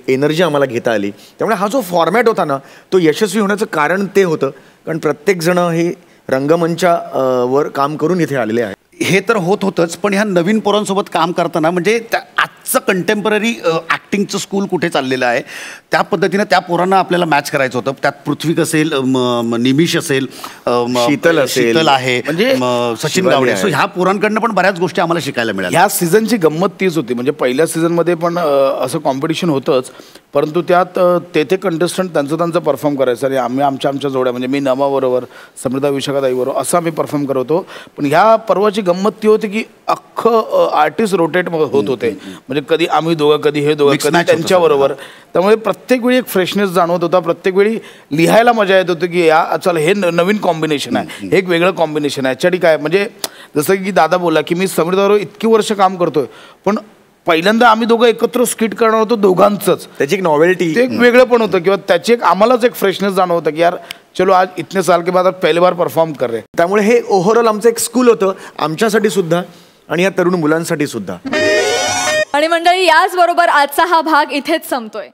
एनर्जी आम्हाला घेता आली. त्यामुळे हा जो फॉर्मॅट होता ना, तो यशस्वी होण्याचं कारण ते होतं, कारण प्रत्येकजण हे रंगमंचावर काम करून इथे आलेले आहे. हे तर होतंच, पण ह्या नवीन पोरांसोबत काम करताना म्हणजे आजचं कंटेम्पररी ॲक्टिंगचं स्कूल कुठे चाललेलं आहे त्या पद्धतीनं त्या पोरांना आपल्याला मॅच करायचं होतं. त्यात पृथ्वीक असेल, निमिष असेल, शीतल आहे, म्हणजे सचिन गावडे. सो ह्या पोरांकडनं पण बऱ्याच गोष्टी आम्हाला शिकायला मिळाल्या. ह्या सीझनची गंमत तीच होती. म्हणजे पहिल्या सीझनमध्ये पण असं कॉम्पिटिशन होतंच, परंतु त्यात ते कंटेस्टंट त्यांचं परफॉर्म करायचं आणि आम्ही आमच्या जोड्या, म्हणजे मी नमाबरोबर, समृद्धा विशाखाताईबरोबर असं आम्ही परफॉर्म करत होतो. पण ह्या पर्वाची गंमत ती होती की अख्खं आर्टिस्ट रोटेट होत होते. म्हणजे कधी आम्ही दोघं, कधी हे दोघं, कधी त्यांच्याबरोबर. त्यामुळे प्रत्येक वेळी एक फ्रेशनेस जाणवत होता. प्रत्येक वेळी लिहायला मजा येत होती की चला हे नवीन कॉम्बिनेशन आहे, हे एक वेगळं कॉम्बिनेशन आहे. याच्यासाठी काय, म्हणजे जसं की दादा बोला की मी समृद्धाबरोबर इतकी वर्ष काम करतोय, पण पहिल्यांदा आम्ही दोघं एकत्र स्किट करणार होतो दोघांचंच. त्याची एक नॉवेल्टी, ते एक वेगळं पण होतं, किंवा त्याची एक आम्हालाच एक फ्रेशनेस जाणवतं की यार चलो आज इतने साल के बाद पहली बार परफॉर्म कर रहे. त्यामुळे हे ओव्हरऑल आमचं एक स्कूल होतं, आमच्यासाठी सुद्धा आणि या तरुण मुलांसाठी सुद्धा. आणि मंडळी, याच बरोबर आजचा हा भाग इथेच संपतोय.